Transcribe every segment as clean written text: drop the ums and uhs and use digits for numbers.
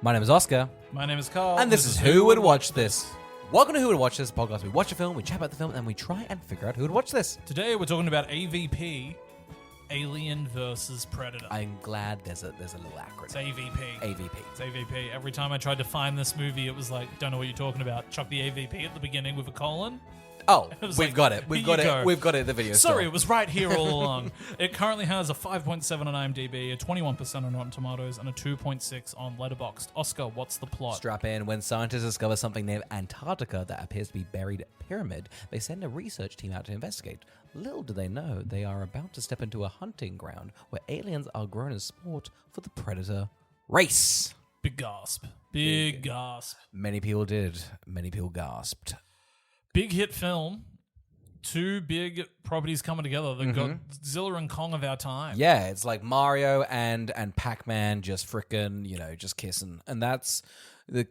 My name is Oscar. My name is Carl. And this is Who Would Watch This? Welcome to Who Would Watch This podcast. We watch a film, we chat about the film, and we try and figure out who would watch this. Today we're talking about AVP, Alien versus Predator. I'm glad there's a little acronym. It's AVP. AVP. It's AVP. Every time I tried to find this movie, it was like, don't know what you're talking about. Chuck the AVP at the beginning with a colon. Oh, It was we've like, got it. We've here got you it. go. We've got it in the video Sorry, store. it was right here all along. It currently has a 5.7 on IMDb, a 21% on Rotten Tomatoes, and a 2.6 on Letterboxd. Oscar, what's the plot? Strap in. When scientists discover something near Antarctica that appears to be buried pyramid, they send a research team out to investigate. Little do they know, they are about to step into a hunting ground where aliens are grown as sport for the predator race. Big gasp. Big gasp. Many people did. Many people gasped. Big hit film. Two big properties coming together. The Godzilla and Kong of our time. Yeah, it's like Mario and Pac-Man just frickin', just kissing. And that's the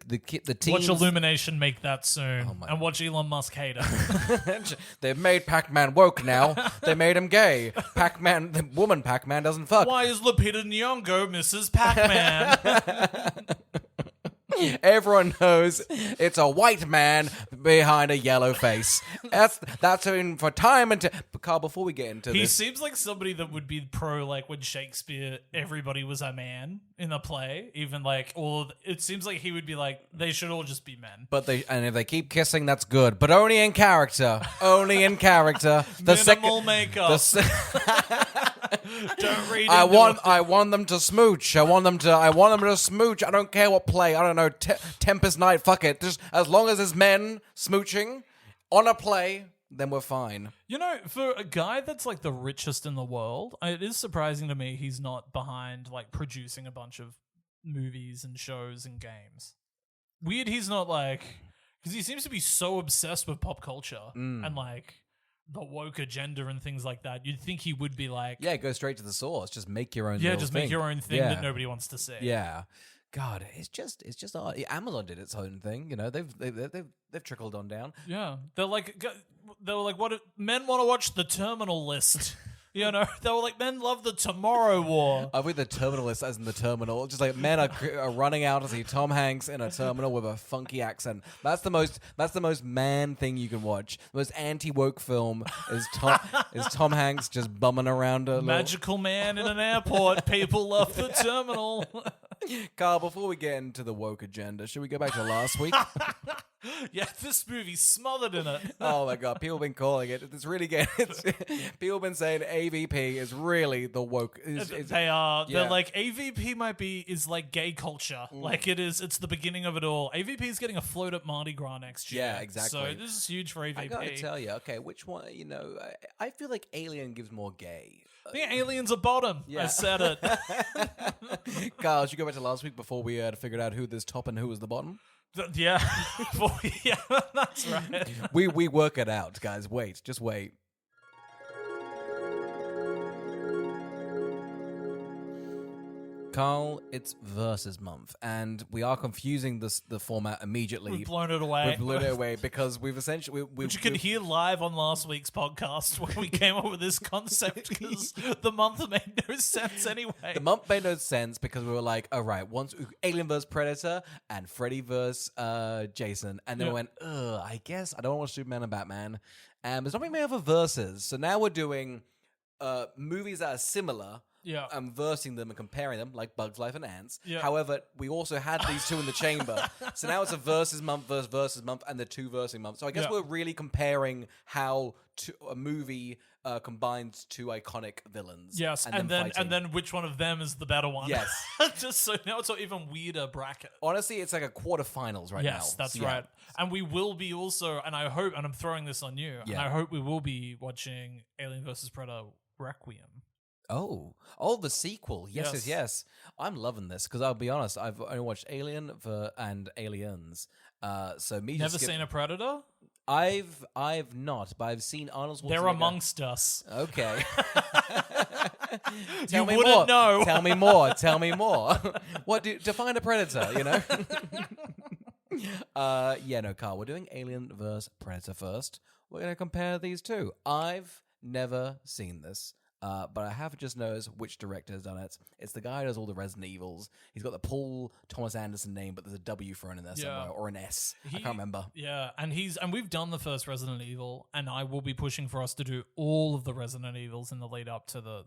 team. Watch Illumination make that soon. Oh my and watch Elon Musk hate it. They've made Pac-Man woke now. They made him gay. Pac-Man, the woman Pac-Man doesn't fuck. Why is Lupita Nyong'o Mrs. Pac-Man? Everyone knows it's a white man behind a yellow face. That's in for time and Carl, before we get into He this, seems like somebody that would be pro, like, when Shakespeare, everybody was a man in the play. Even, like, it seems like he would be like, they should all just be men. and if they keep kissing, that's good, but only in character. Only in character. Minimal makeup. Don't read I into want them to smooch. I want them to smooch. I don't care what play. I don't know. Tempest Night. Fuck it. Just as long as there's men smooching on a play, then we're fine. For a guy that's like the richest in the world, it is surprising to me he's not behind like producing a bunch of movies and shows and games. Weird he's not like, because he seems to be so obsessed with pop culture and like the woke agenda and things like that. You'd think he would be like, Yeah, go straight to the source. Just make your own. yeah, little just thing. make your own thing Yeah. that nobody wants to see. Yeah. God, it's just odd. Amazon did its own thing. They've trickled on down. Yeah, they were like, what if men want to watch The Terminal List? They were like, men love The Tomorrow War. Are we the terminalist as in the terminal? Just like men are running out to see Tom Hanks in a terminal with a funky accent. That's the most man thing you can watch. The most anti-woke film is Tom Hanks just bumming around a Magical man in an airport. People love The Terminal. Carl, before we get into the woke agenda, should we go back to last week? Yeah, this movie's smothered in it. Oh my god, people have been calling it. It's really people have been saying AVP is really the woke. They are. Yeah. They're like, AVP is like gay culture. Like it is. It's the beginning of it all. AVP is getting a float at Mardi Gras next year. Yeah, exactly. So this is huge for AVP. I gotta tell you, okay, which one? I feel like Alien gives more gay. I think Aliens are bottom. Yeah. I said it. Carl, should we go back to last week before we figured out who was top and who was the bottom? Yeah. Yeah, that's right. We work it out, guys. Wait, just wait. Carl, it's versus month, and we are confusing the format immediately. We've blown it away. We've blown it away because we've essentially... Which you could hear live on last week's podcast when we came up with this concept because the month made no sense anyway. The month made no sense because we were like, all right, once Alien vs. Predator and Freddy vs. Jason. And then we went, I guess I don't want to watch Superman and Batman. And there's not many other verses. So now we're doing movies that are similar. Yeah. And versing them and comparing them, like Bugs Life and Ants. Yeah. However, we also had these two in the chamber. So now it's a versus month versus month and the two versing months. So I guess we're really comparing how a movie combines two iconic villains. Yes, and then which one of them is the better one? Yes. Just so now it's an even weirder bracket. Honestly, it's like a quarterfinals right now. Yes, that's So, yeah. right. And we will be also, and I hope, and I'm throwing this on you, and I hope we will be watching Alien vs. Predator Requiem. Oh, the sequel. Yes. I'm loving this because I'll be honest, I've only watched Alien and Aliens. So me Never seen a Predator? I've not, but I've seen Arnold Schwarzenegger. They're amongst us. Okay. You wouldn't know. Tell me more. Tell me more. Define a predator, Carl, we're doing Alien vs. Predator first. We're going to compare these two. I've never seen this. but I have just noticed which director has done it. It's the guy who does all the Resident Evils. He's got the Paul Thomas Anderson name, but there's a W thrown in there somewhere, or an S. I can't remember. Yeah, and we've done the first Resident Evil, and I will be pushing for us to do all of the Resident Evils in the lead up to the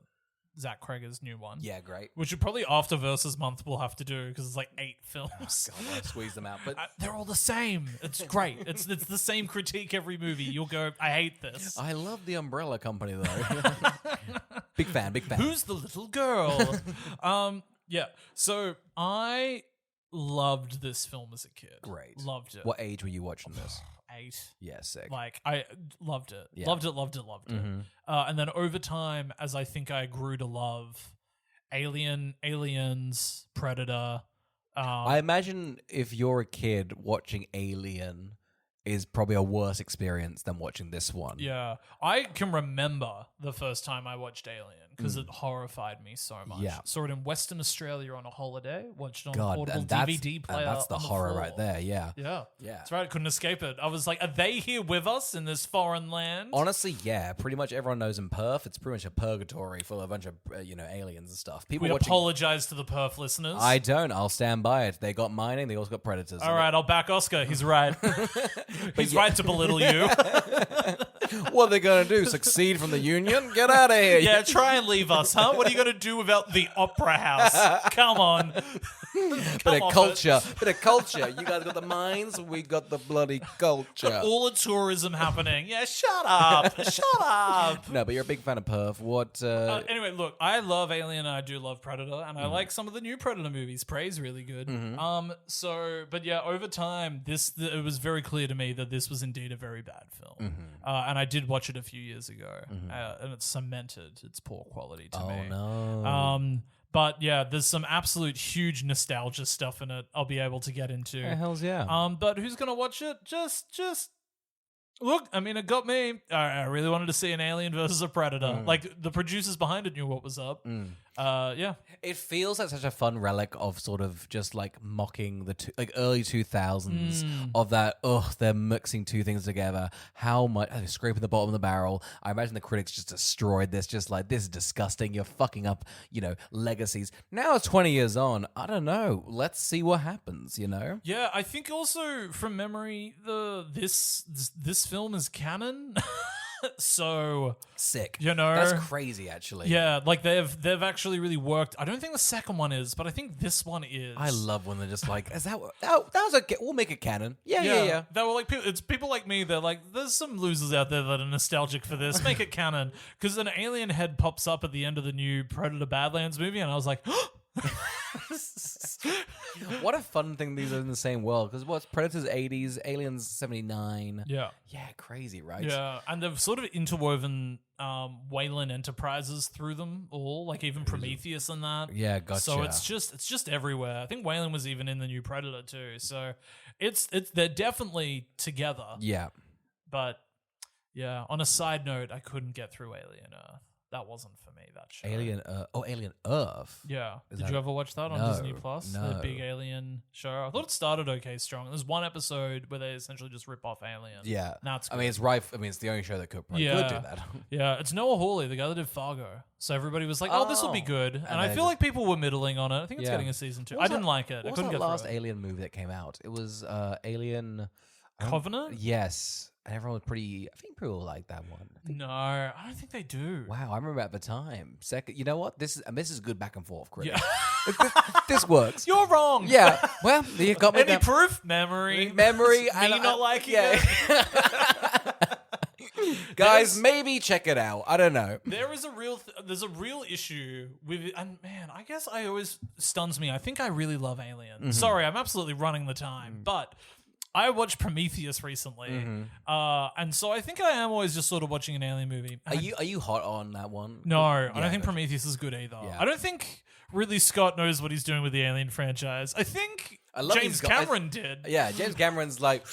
Zach Cregger's new one. Yeah, great. Which probably after Versus Month we'll have to do because it's like 8 films. Oh, God, I'll squeeze them out. But they're all the same. It's great. It's the same critique every movie. You'll go, I hate this. I love the Umbrella Company though. Big fan. Who's the little girl? Yeah. So I loved this film as a kid. Great. Loved it. What age were you watching this? 8. Yeah, sick. Like, I loved it. Yeah. Loved it. And then over time, as I think I grew to love Aliens, Predator. I imagine if you're a kid watching Alien is probably a worse experience than watching this one. Yeah. I can remember the first time I watched Alien because it horrified me so much. Yeah. Saw it in Western Australia on a holiday, watched it on God, a portable and that's, DVD player. and that's the on horror floor. right there, yeah. Yeah. Yeah. That's right. I couldn't escape it. I was like, are they here with us in this foreign land? Honestly, yeah. Pretty much everyone knows in Perth, it's pretty much a purgatory full of a bunch of, aliens and stuff. People We watching... apologize to the Perth listeners. I don't. I'll stand by it. They got mining. They also got predators. All right, I'll back Oscar. He's right. He's right to belittle you. What are they going to do? Succeed from the union? Get out of here. Yeah, try and leave us, huh? What are you going to do without the Opera House? Come on. Bit of culture. You guys got the mines. We got the bloody culture. All the tourism happening. Yeah, shut up. Shut up. No, but you're a big fan of Perth. What? Anyway, look, I love Alien and I do love Predator, and I like some of the new Predator movies. Prey's really good. But yeah, over time, it was very clear to me that this was indeed a very bad film. And I did watch it a few years ago, and it cemented its poor quality to me. Oh no. But yeah, there's some absolute huge nostalgia stuff in it I'll be able to get into. Hell's yeah. But who's gonna watch it? Just look, I mean, it got me. I really wanted to see an Alien versus a Predator. Like, the producers behind it knew what was up. Yeah. It feels like such a fun relic of sort of just like mocking the early 2000s of that, they're mixing two things together. How much, they're scraping the bottom of the barrel. I imagine the critics just destroyed this, just like, this is disgusting. You're fucking up, legacies. Now it's 20 years on. I don't know. Let's see what happens, Yeah, I think also from memory, this film is canon. So sick. That's crazy, actually. Yeah, like they've actually really worked. I don't think the second one is, but I think this one is. I love when they're just like, is that was okay? We'll make it canon. Yeah. They were like, it's people like me. They're like, there's some losers out there that are nostalgic for this. Make it canon, because an alien head pops up at the end of the new Predator Badlands movie, and I was like. What a fun thing these are in the same world, because what's Predator's 80s, Aliens 79. Yeah, crazy, right? Yeah, and they've sort of interwoven Wayland Enterprises through them all, like even Prometheus and that. Yeah, gotcha. So it's just everywhere. I think Wayland was even in the new Predator too. So they're definitely together. Yeah, but yeah. On a side note, I couldn't get through Alien Earth. That wasn't for me, that show. Alien Earth. Yeah. Did you ever watch that on Disney Plus? No. The big alien show. I thought it started okay strong. There's one episode where they essentially just rip off aliens. Yeah. That's good. I mean, it's right. I mean, it's the only show that could do that. Yeah. It's Noah Hawley, the guy that did Fargo. So everybody was like, this will be good. And I feel like people were middling on it. I think it's getting a season 2. I didn't like it. I couldn't get through it. What was that last Alien movie that came out? It was Alien... Covenant? Yes. And everyone was pretty... I think people liked that one. No, I don't think they do. Wow, I remember at the time. Second, you know what? This is good back and forth, Chris. Yeah. This works. You're wrong. Yeah. Well, you got me. Any proof? Memory. Me not liking it. Guys, maybe check it out. I don't know. There's a real issue with it, and man, I guess I always stuns me. I think I really love Alien. Sorry, I'm absolutely running the time, but I watched Prometheus recently, and so I think I am always just sort of watching an Alien movie. Are you hot on that one? No, I don't think Prometheus is good either. Yeah. I don't think Ridley Scott knows what he's doing with the Alien franchise. I think James Cameron did. Yeah, James Cameron's like...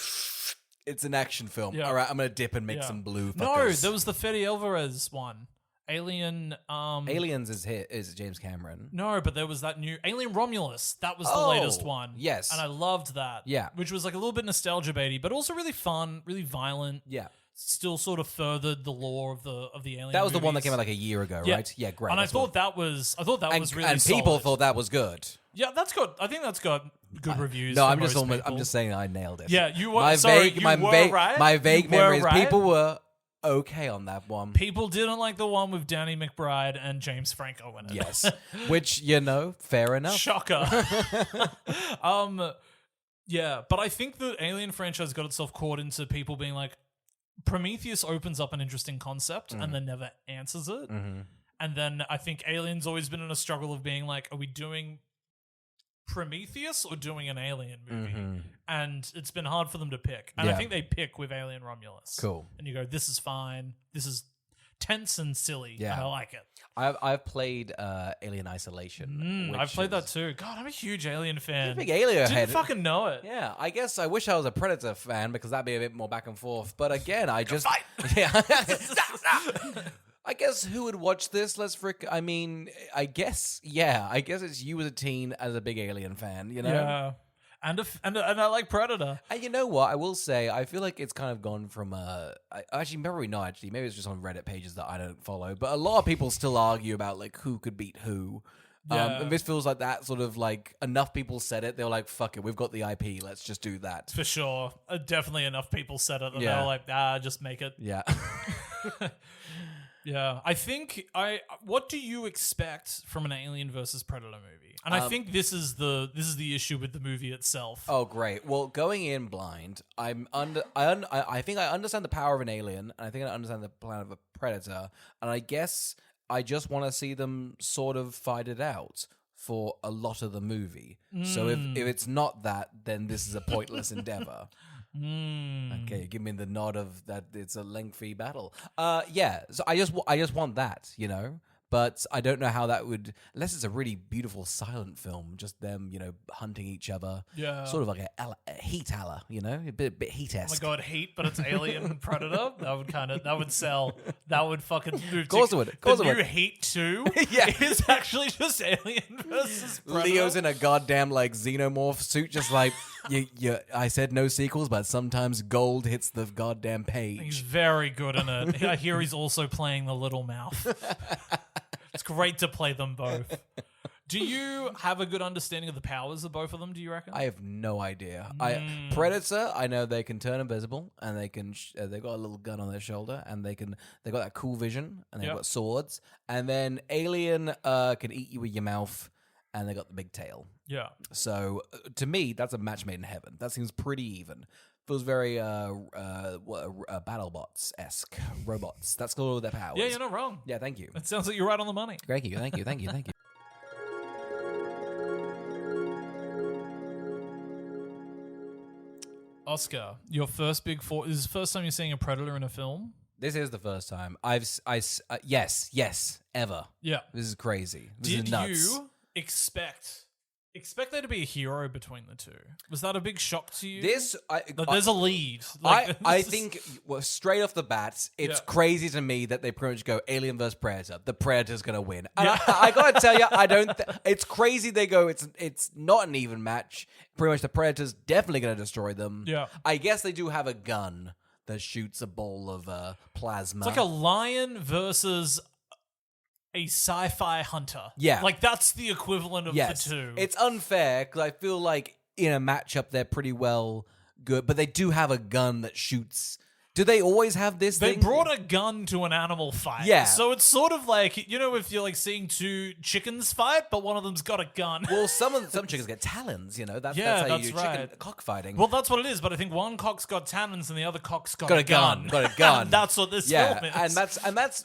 It's an action film. Yeah. All right, I'm going to dip and make some blue fuckers. No, there was the Fede Alvarez one. Alien... Aliens is James Cameron. No, but there was that new... Alien Romulus. That was the latest one. Yes. And I loved that. Yeah. Which was like a little bit nostalgia baity, but also really fun, really violent. Yeah. still sort of furthered the lore of the Alien. That was the one that movies. came out like a year ago, Yeah. right? Yeah, great. And I That's thought that was really and people solid. thought that was good. Yeah, that's good. I think that's got good reviews. No, from I'm just most almost, people. I'm just saying I nailed it. Yeah, you were. My sorry, vague, you my were vague, right. my vague You were memories. right. People were okay on that one. People didn't like the one with Danny McBride and James Franco in it. Yes, which fair enough. Shocker. Yeah, but I think the Alien franchise got itself caught into people being like, Prometheus opens up an interesting concept and then never answers it. Mm-hmm. And then I think Alien's always been in a struggle of being like, are we doing Prometheus or doing an Alien movie? Mm-hmm. And it's been hard for them to pick. And I think they pick with Alien Romulus. Cool. And you go, this is fine. This is tense and silly. Yeah. And I like it. I've played Alien Isolation. I've played that too. God, I'm a huge Alien fan. Big Alien Didn't head. fucking know it. Yeah, I guess I wish I was a Predator fan because that'd be a bit more back and forth. But again, I just yeah. I guess who would watch this? I mean, I guess it's you as a teen as a big Alien fan, you know? Yeah. And I like Predator. And you know what? I will say, I feel like it's kind of gone from actually, probably not actually. Maybe it's just on Reddit pages that I don't follow. But a lot of people still argue about like who could beat who. Yeah. And this feels like that sort of like enough people said it. They were like, fuck it, we've got the IP. Let's just do that. For sure. Definitely enough people said it. And Yeah. they were like, just make it. Yeah. Yeah, I think what do you expect from an Alien versus Predator movie? And I think this is the issue with the movie itself. Oh, great. Well, going in blind, I think I understand the power of an alien, and I think I understand the plan of a predator, and I guess I just want to see them sort of fight it out for a lot of the movie. So if it's not that, then this is a pointless endeavor. Okay, give me the nod of that it's a lengthy battle. Yeah, so I just want that, you know? But I don't know how that would, unless it's a really beautiful silent film, just them, hunting each other. Yeah. Sort of like a heat alla, a bit heat-esque. Oh my god, Heat, but it's Alien Predator. That would sell. That would fucking move. Of course it would. Of course the it new would. Heat 2 Yeah. is actually just Alien versus Predator. Leo's in a goddamn like xenomorph suit, just like I said no sequels, but sometimes gold hits the goddamn page. He's very good in it. I hear he's also playing the little mouth. It's great to play them both. Do you have a good understanding of the powers of both of them, do you reckon? I have no idea. Predator, I know they can turn invisible, and they can. They've got a little gun on their shoulder, and they got that cool vision, and they've got swords. And then Alien can eat you with your mouth, and they got the big tail. Yeah. So to me, that's a match made in heaven. That seems pretty even. Feels very BattleBots-esque. Robots. That's got all their powers. Yeah, you're not wrong. Yeah, thank you. It sounds like you're right on the money. Thank you. Oscar, your first big four. Is this the first time you're seeing a Predator in a film? This is the first time yes, ever. Yeah. This is crazy. This Did is nuts. you expect there to be a hero between the two? Was that a big shock to you? That there's a lead. I think straight off the bat, it's Yeah. crazy to me that they pretty much go Alien versus Predator. The Predator's gonna win. And I gotta tell you, I don't. It's crazy. They go. It's not an even match. Pretty much, the Predator's definitely gonna destroy them. Yeah. I guess they do have a gun that shoots a ball of plasma. It's like a lion versus a sci-fi hunter. Yeah. Like that's the equivalent of yes, the two. it's unfair because I feel like in a matchup they're pretty well good, but they do have a gun that shoots. Do they always have this They thing? brought a gun to an animal fight. Yeah. So it's sort of like, if you're like seeing two chickens fight, but one of them's got a gun. Well, some chickens get talons, That's how that's you do right. chicken cockfighting. Well, that's what it is, but I think one cock's got talons and the other cock's got a gun. Got a gun. And that's what this film is.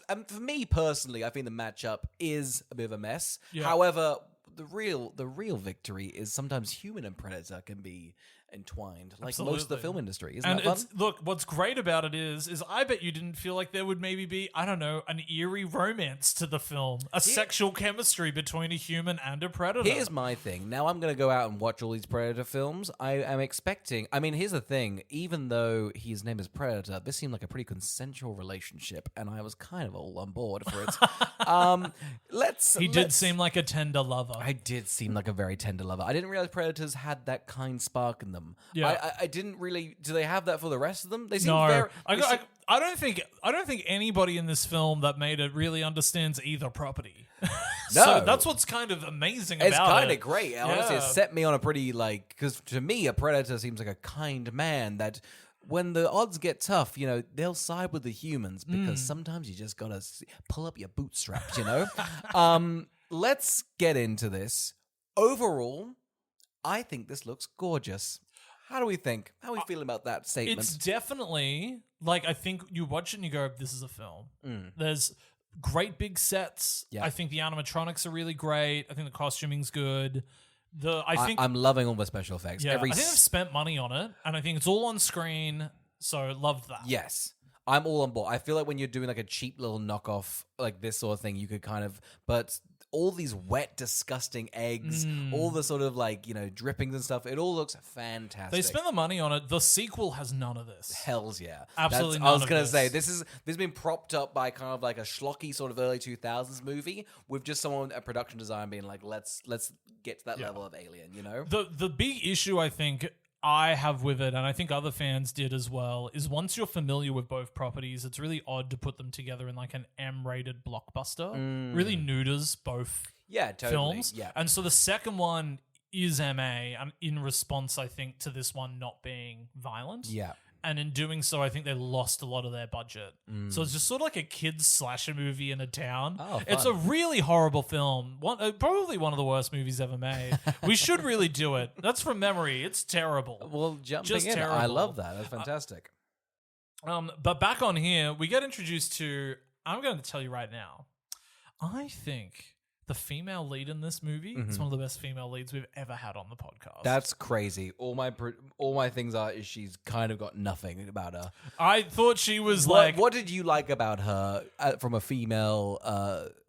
and for me personally, I think the matchup is a bit of a mess. Yeah. However, the real victory is sometimes human and predator can be entwined, like most of the Absolutely. film industry. Isn't And that fun? look, what's great about it is I bet you didn't feel like there would maybe be, I don't know, an eerie romance to the film, a sexual chemistry between a human and a predator. Here's my thing. Now I'm going to go out and watch all these Predator films. I am expecting... I mean, here's the thing. Even though his name is Predator, this seemed like a pretty consensual relationship, and I was kind of all on board for it. He did seem like a tender lover. I did seem like a very tender lover. I didn't realize Predators had that kind spark in them. them. Yeah. I didn't really. Do they have that for the rest of them? They seem No, very. I don't think anybody in this film that made it really understands either property. No. So that's what's kind of amazing about it. It's kind of great. Honestly, it Yeah. set me on a pretty, like, because to me, a predator seems like a kind man that when the odds get tough, you know, they'll side with the humans because sometimes you just gotta pull up your bootstraps, you know? Let's get into this. Overall, I think this looks gorgeous. How do we think? How are we feeling about that statement? It's definitely, like, I think you watch it and you go, this is a film. There's great big sets. Yeah. I think the animatronics are really great. I think the costuming's good. I'm loving all the special effects. I think they've spent money on it, and I think it's all on screen, so loved that. Yes. I'm all on board. I feel like when you're doing like a cheap little knockoff, like this sort of thing, you could kind of, but all these wet, disgusting eggs, all the sort of like, you know, drippings and stuff, it all looks fantastic. They spent the money on it. The sequel has none of this. Hells yeah. Absolutely none I was of going to say, this. this has been propped up by kind of like a schlocky sort of early 2000s movie with just someone, a production design being like, let's get to that level of Alien, you know? The big issue I think I have with it, and I think other fans did as well, is once you're familiar with both properties, it's really odd to put them together in like an M-rated blockbuster. Really neuters both films. Yeah. And so the second one is MA, and in response, I think, to this one not being violent. Yeah. And in doing so, I think they lost a lot of their budget. So it's just sort of like a kid's slasher movie in a town. Oh, it's a really horrible film. Probably one of the worst movies ever made. We should really do it. That's from memory. It's terrible. Well, jumping Just in, terrible. I love that. That's fantastic. But back on here, we get introduced to, I'm going to tell you right now, I think the female lead in this movie is one of the best female leads we've ever had on the podcast. That's crazy. All my things is she's kind of got nothing about her. I thought she was What did you like about her from a female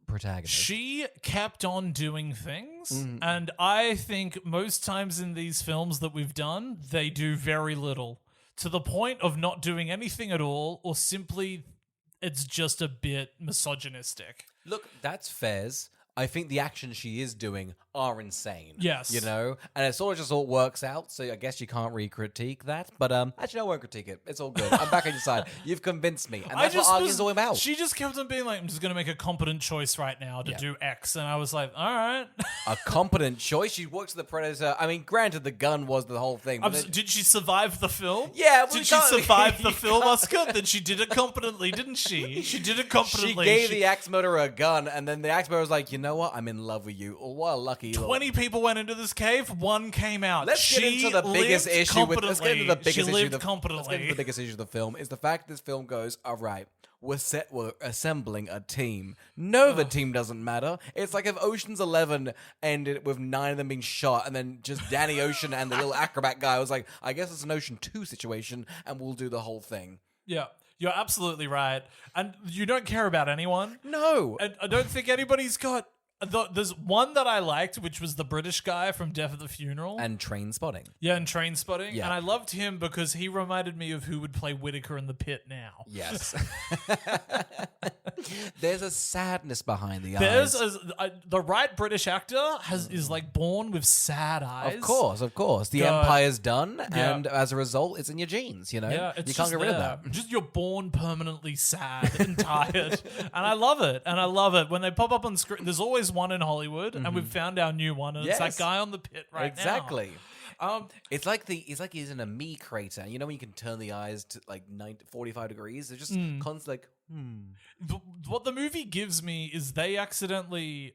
protagonist? She kept on doing things, and I think most times in these films that we've done, they do very little, to the point of not doing anything at all, or simply it's just a bit misogynistic. Look, that's fairs. I think the actions she is doing are insane. Yes. You know? And it sort of just all works out, so I guess you can't really critique that. But actually, I won't critique it. It's all good. I'm back on your side. You've convinced me. And that's what arguing's all about. She just kept on being like, I'm just going to make a competent choice right now to do X. And I was like, all right. A competent choice? She works with the Predator. I mean, granted, the gun was the whole thing. But Did she survive the film? Yeah. Did she survive the film, Oscar? Then she did it competently, didn't she? She did it competently. She gave the axe murderer a gun, and then the axe murderer was like, you know what? I'm in love with you. Oh, what a lucky 20 people went into this cave, one came out. Let's get into the biggest issue with let's get into the biggest issue competently. The biggest issue of the film is the fact this film goes, all right, we're assembling a team. No, the team doesn't matter. It's like if Ocean's 11 ended with 9 of them being shot, and then just Danny Ocean and the little acrobat guy was like, I guess it's an Ocean 2 situation, and we'll do the whole thing. Yeah. You're absolutely right. And you don't care about anyone. No. And I don't think anybody's got... There's one that I liked, which was the British guy from Death at the Funeral. And Train Spotting. Yeah, and Train Spotting. Yeah. And I loved him because he reminded me of who would play Whitaker in The Pit now. Yes. There's a sadness behind the There's eyes. the right British actor is like born with sad eyes. Of course. The God. Empire's done, and as a result, it's in your genes, you know? Yeah, it's you can't just get rid of there. that. Just you're born permanently sad and tired. And I love it. And I love it. When they pop up on screen, there's always one in Hollywood, and we've found our new one, and it's that Yes. guy on The Pit right Exactly. now. It's like he's in a me crater. You know when you can turn the eyes to like 45 degrees? They're just constantly like, What the movie gives me is they accidentally...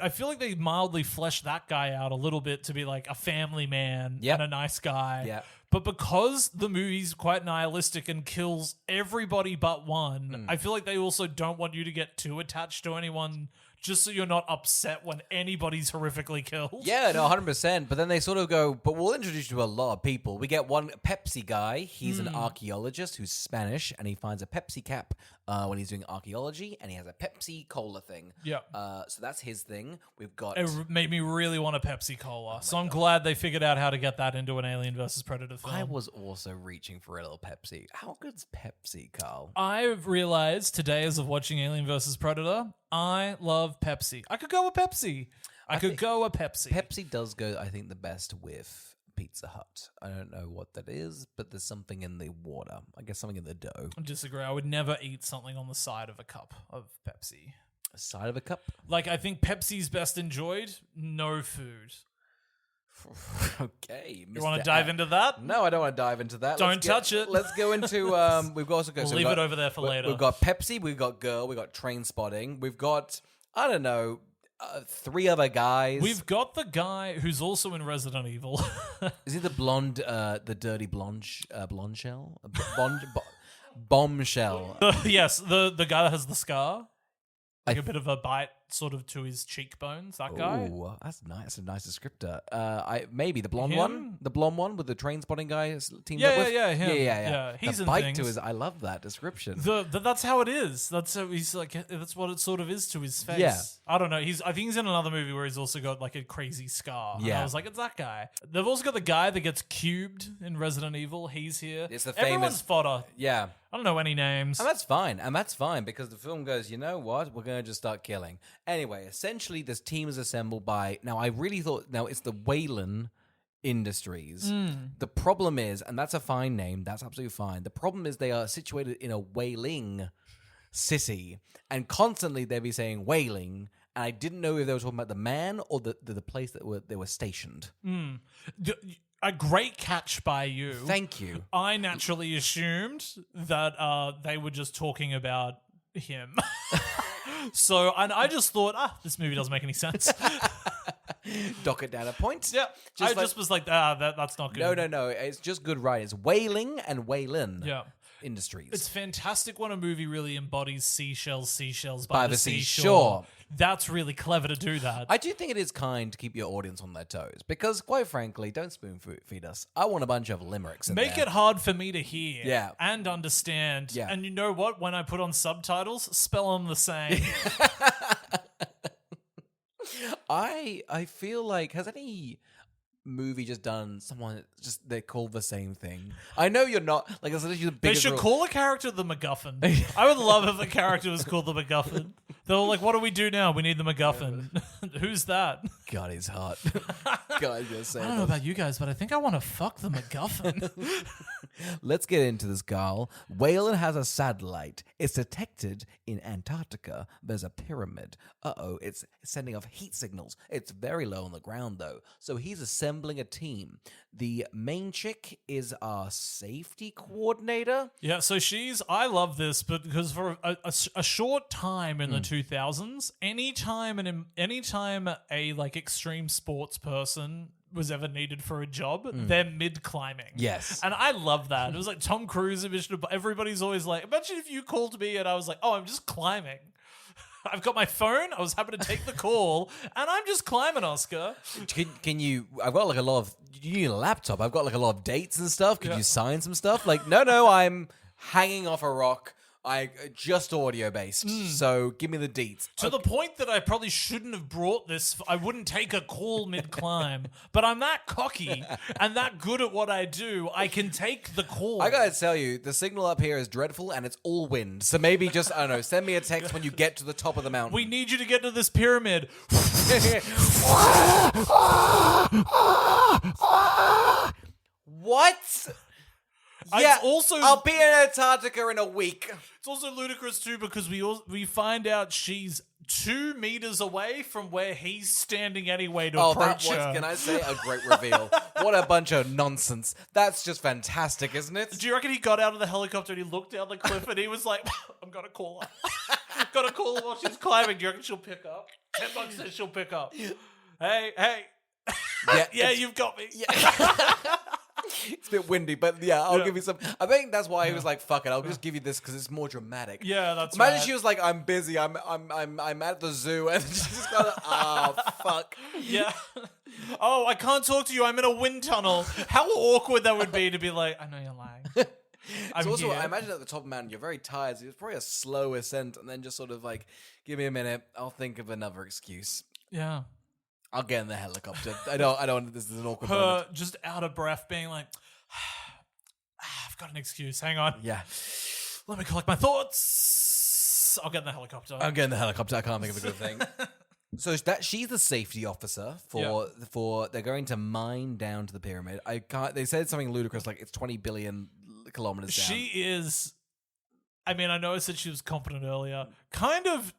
I feel like they mildly flesh that guy out a little bit to be like a family man Yep. and a nice guy. Yep. But because the movie's quite nihilistic and kills everybody but one, I feel like they also don't want you to get too attached to anyone just so you're not upset when anybody's horrifically killed. yeah, no, 100%. But then they sort of go, but we'll introduce you to a lot of people. We get one Pepsi guy. He's an archaeologist who's Spanish, and he finds a Pepsi cap when he's doing archaeology, and he has a Pepsi Cola thing. Yeah. So that's his thing. We've got... It made me really want a Pepsi Cola. So I'm glad they figured out how to get that into an Alien versus Predator film. I was also reaching for a little Pepsi. How good's Pepsi, Carl? I've realized today, as of watching Alien vs. Predator, I love Pepsi. I could go with Pepsi. I could go with Pepsi. Pepsi does go, I think, the best with Pizza Hut. I don't know what that is, but there's something in the water. I guess something in the dough. I disagree. I would never eat something on the side of a cup of Pepsi. A side of a cup? Like, I think Pepsi's best enjoyed. No food. Okay. You want to dive into that? No, I don't want to dive into that. Don't touch it. Let's go into. We've also got. We'll leave it over there for later. We've got Pepsi. We've got Girl. We've got Train Spotting. We've got, I don't know, 3 other guys. We've got the guy who's also in Resident Evil. Is he the blonde, the dirty blonde shell? Bombshell. Yes, the guy that has the scar. Like a bit of a bite sort of to his cheekbones, that guy. Oh, that's nice. That's a nice descriptor. Maybe the blonde Him? one? The blonde one with the Train Spotting guy teamed Yeah, up with? yeah, him. Yeah. Yeah, he's the in bite things. to his, I love that description. That's how it is. That's how he's like. That's what it sort of is to his face. Yeah. I don't know. I think he's in another movie where he's also got like a crazy scar. And Yeah. I was like, it's that guy. They've also got the guy that gets cubed in Resident Evil. He's here. It's the Everyone's famous- fodder. Yeah. I don't know any names. And that's fine. And that's fine because the film goes, you know what? We're going to just start killing. Anyway, essentially, this team is assembled by. Now, I really thought. Now, it's the Wayland Industries. The problem is, and that's a fine name. That's absolutely fine. The problem is they are situated in a whaling city. And constantly they'd be saying whaling. And I didn't know if they were talking about the man or the place that they were stationed. A great catch by you. Thank you. I naturally assumed that they were just talking about him. So, and I just thought, this movie doesn't make any sense. Dock it down a point. Yeah, Just just was like, that's not good. No. It's just good writing. It's whaling and Wayland Yeah. Industries. It's fantastic when a movie really embodies seashells by the seashore. That's really clever to do that. I do think it is kind to keep your audience on their toes because, quite frankly, don't spoon feed us. I want a bunch of limericks in Make there. it hard for me to hear Yeah. and understand. Yeah. And you know what? When I put on subtitles, spell them the same. I feel like, has any movie just done someone just they call the same thing? I know you're not like it's literally the They biggest should rule. call a character the MacGuffin. I would love if a character was called the MacGuffin. They're like, what do we do now? We need the MacGuffin. Who's that? God, he's hot. God, you're I don't know about you guys, but I think I want to fuck the MacGuffin. Let's get into this, Carl. Whalen has a satellite. It's detected in Antarctica. There's a pyramid. It's sending off heat signals. It's very low on the ground, though. So he's assembling a team. The main chick is our safety coordinator. Yeah, so I love this, but because for a short time in the 2000s, anytime a like extreme sports person was ever needed for a job, they're mid-climbing. Yes. And I love that. It was like Tom Cruise, everybody's always like, imagine if you called me and I was like, oh, I'm just climbing. I've got my phone. I was happy to take the call, and I'm just climbing, Oscar. Can you? I've got like a lot of. You need a laptop. I've got like a lot of dates and stuff. Could you sign some stuff? Like, no. I'm hanging off a rock. I just audio based. So give me the deets. To the point that I probably shouldn't have brought this. I wouldn't take a call mid-climb, but I'm that cocky and that good at what I do. I can take the call. I gotta tell you, the signal up here is dreadful and it's all wind. So maybe just, I don't know, send me a text when you get to the top of the mountain. We need you to get to this pyramid. What? It's also I'll be in Antarctica in a week. It's also ludicrous too because we find out she's 2 meters away from where he's standing anyway to approach her. Can I say a great reveal? What a bunch of nonsense. That's just fantastic, isn't it? Do you reckon he got out of the helicopter and he looked down the cliff and he was like, I'm gonna call her. Gotta call her while she's climbing. Do you reckon she'll pick up? $10 says she'll pick up. Hey. Yeah, you've got me. Yeah. It's a bit windy, but yeah, I'll give you some. I think that's why he was like, "Fuck it, I'll just give you this because it's more dramatic." Yeah, that's Imagine right. she was like, "I'm busy. I'm at the zoo," and she's just got fuck. Yeah. Oh, I can't talk to you. I'm in a wind tunnel. How awkward that would be to be like, I know you're lying. So also, here. I imagine at the top of the mountain, you're very tired. So it's probably a slow ascent, and then just sort of like, give me a minute. I'll think of another excuse. Yeah. I'll get in the helicopter. I don't. This is an awkward Her moment. just out of breath, being like, I've got an excuse. Hang on. Yeah. Let me collect my thoughts. I'll get in the helicopter. I'll get in the helicopter. I can't think of a good thing. So she's the safety officer for they're going to mine down to the pyramid. I can't. They said something ludicrous like it's 20 billion kilometers down. She is. I mean, I know I said she was competent earlier. Kind of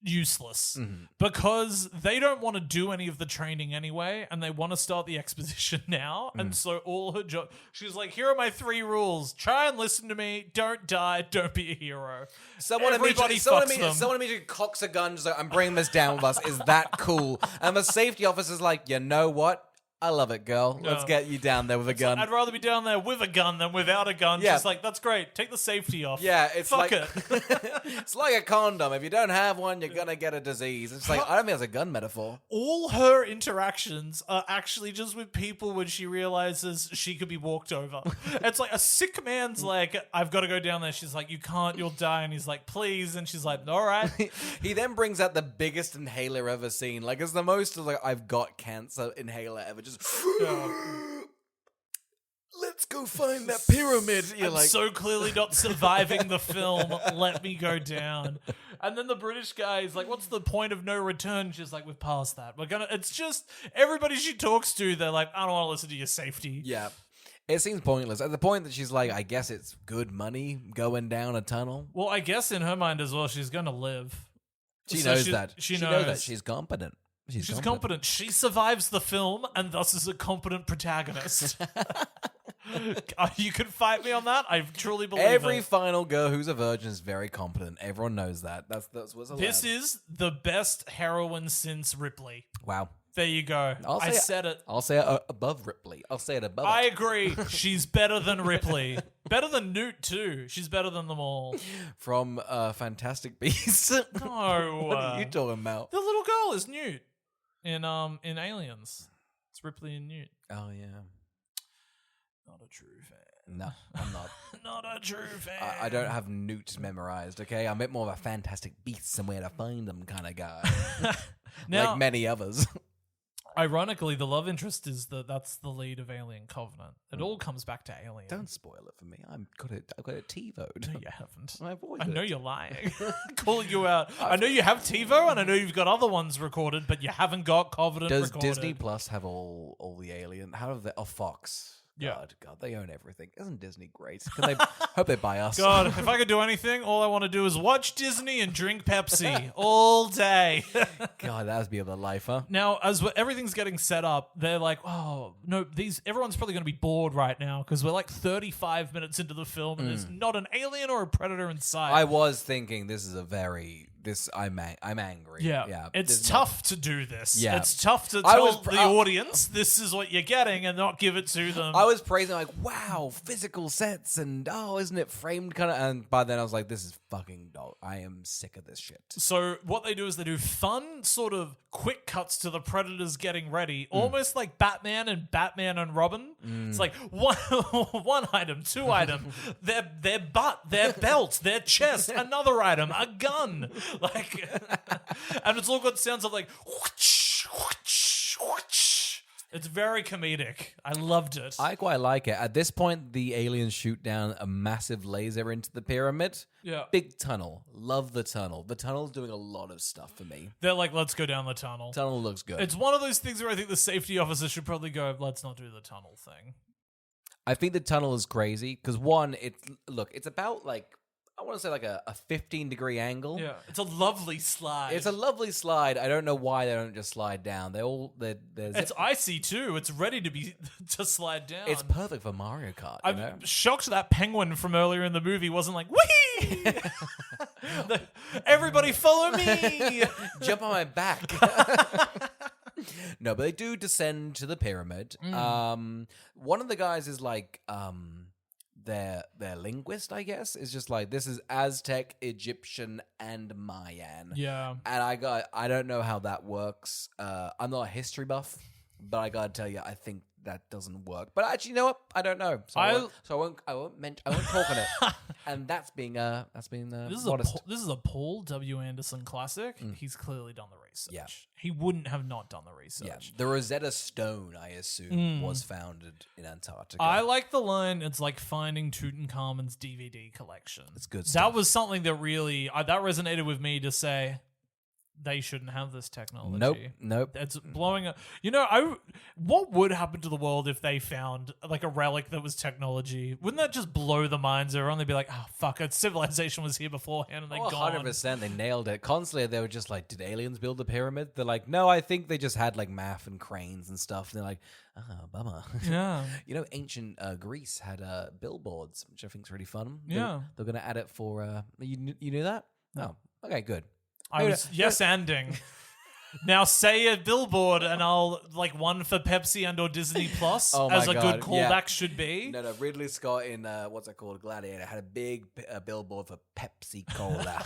useless because they don't want to do any of the training anyway, and they want to start the exposition now. And so all her job, she's like, "Here are my 3 rules: try and listen to me, don't die, don't be a hero." Someone immediately cocks a gun. Just like, I'm bringing this down with us. Is that cool? And the safety officer's like, you know what? I love it, girl. Let's get you down there with a gun. I'd rather be down there with a gun than without a gun. Yeah. Just like, that's great. Take the safety off. Yeah, it's Fuck like it. it's like a condom. If you don't have one, you're gonna get a disease. It's like I don't think that's a gun metaphor. All her interactions are actually just with people when she realizes she could be walked over. It's like a sick man's like, I've got to go down there. She's like, you can't, you'll die. And he's like, please. And she's like, all right. He then brings out the biggest inhaler ever seen. Like it's the most like I've got cancer inhaler ever. Just let's go find that pyramid. You're I'm like so clearly not surviving the film. Let me go down. And then the British guy is like, what's the point of no return? She's like, we've passed that. It's just everybody she talks to, they're like, I don't want to listen to your safety. yeah. It seems pointless. At the point that she's like, I guess it's good money going down a tunnel. Well, I guess in her mind as well, she's going to live. She knows that. She knows that she's competent. She's competent. She survives the film and thus is a competent protagonist. You can fight me on that. I truly believe Every it. final girl who's a virgin is very competent. Everyone knows that. That's what's allowed. This is the best heroine since Ripley. Wow. There you go. I said it. I'll say it above Ripley. I'll say it above I it. agree. She's better than Ripley. Better than Newt, too. She's better than them all. From Fantastic Beasts. No. What are you talking about? The little girl is Newt in Aliens. It's Ripley and Newt. Oh, yeah. Not a true fan. No, I'm not. Not a true fan. I don't have Newt memorized, okay? I'm a bit more of a Fantastic Beasts and where to find them kind of guy. Now, like many others. Ironically, the love interest is that's the lead of Alien Covenant. It all comes back to Alien. Don't spoil it for me. I've got it TiVo'd. No, you haven't. I know you're lying. Calling you out. I know you have TiVo, and I know you've got other ones recorded, but you haven't got Covenant Does recorded. Disney Plus have all the Alien? How do they? Oh, Fox. Yeah. God, they own everything. Isn't Disney great? Can they hope they buy us? God, if I could do anything, all I want to do is watch Disney and drink Pepsi all day. God, that would be the life, huh? Now, as everything's getting set up, they're like, oh, no, everyone's probably going to be bored right now because we're like 35 minutes into the film and there's not an alien or a predator in sight. I was thinking this is I'm angry. Yeah. It's tough to do this. Yeah. It's tough to tell the audience this is what you're getting and not give it to them. I was praising like, wow, physical sets and isn't it framed kind of? And by then I was like, this is fucking dog. I am sick of this shit. So what they do is they do fun sort of quick cuts to the predators getting ready, almost like Batman and Robin. It's like one item, 2 item, their butt, their belt, their chest, another item, a gun. Like, and it's all got sounds of like, whoosh, whoosh, whoosh. It's very comedic. I loved it. I quite like it. At this point, the aliens shoot down a massive laser into the pyramid. Yeah. Big tunnel. Love the tunnel. The tunnel's doing a lot of stuff for me. They're like, let's go down the tunnel. Tunnel looks good. It's one of those things where I think the safety officer should probably go, let's not do the tunnel thing. I think the tunnel is crazy because one, it's about like, I want to say like a 15-degree angle. Yeah, it's a lovely slide. It's a lovely slide. I don't know why they don't just slide down. It's icy too. It's ready to slide down. It's perfect for Mario Kart. I'm shocked that penguin from earlier in the movie wasn't like, whee! Everybody follow me! Jump on my back. No, but they do descend to the pyramid. One of the guys is like their linguist, I guess, is just like, this is Aztec, Egyptian, and Mayan. Yeah. And I don't know how that works. I'm not a history buff, but I gotta tell you, I think that doesn't work. But actually, you know what? I don't know. So I won't talk on it. And that's being modest. This is a Paul W. Anderson classic. He's clearly done the research. Yeah. He wouldn't have not done the research. Yeah. The Rosetta Stone, I assume, was founded in Antarctica. I like the line, it's like finding Tutankhamun's DVD collection. It's good That stuff. was something that really, that resonated with me to say, they shouldn't have this technology. Nope. It's blowing up. What would happen to the world if they found like a relic that was technology? Wouldn't that just blow the minds of everyone? They'd be like, oh, fuck, civilization was here beforehand and they're gone. 100%. They nailed it. Constantly, they were just like, did aliens build the pyramid? They're like, no, I think they just had like math and cranes and stuff. And they're like, bummer. Yeah. Ancient Greece had billboards, which I think is really fun. Yeah. They're going to add it for, you knew that? No. Okay, good. I was yes-anding. Now say a billboard and I'll like one for Pepsi and or Disney Plus as a good callback should be. No, Ridley Scott in what's it called, Gladiator, had a big billboard for Pepsi Cola.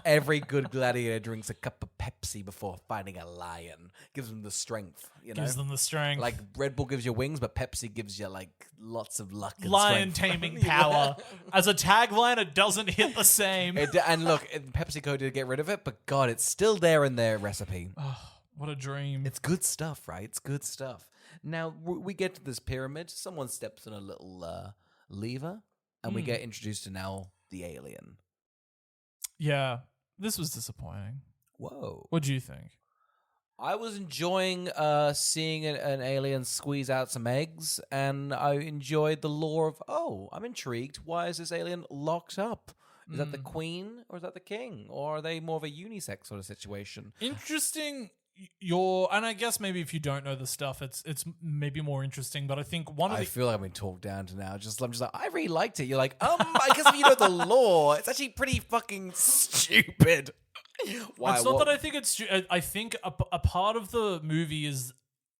Every good gladiator drinks a cup of Pepsi before fighting a lion. Gives them the strength, Gives them the strength. Like Red Bull gives you wings, but Pepsi gives you like lots of luck and lion strength. taming power. As a tagline, it doesn't hit the same. And look, PepsiCo did get rid of it, but God, it's still there in their recipe. Oh, what a dream. It's good stuff, right? It's good stuff. Now, we get to this pyramid. Someone steps on a little lever, and we get introduced to now the alien. Yeah, this was disappointing. Whoa. What do you think? I was enjoying seeing an alien squeeze out some eggs, and I enjoyed the lore of, I'm intrigued. Why is this alien locked up? Is that the queen, or is that the king? Or are they more of a unisex sort of situation? Interesting. And I guess maybe if you don't know the stuff, it's maybe more interesting. But I think I feel like I've been talked down to now. I'm just like, I really liked it. You're like, I guess if you know the lore, it's actually pretty fucking stupid. Why? It's not that I think it's. I think a part of the movie is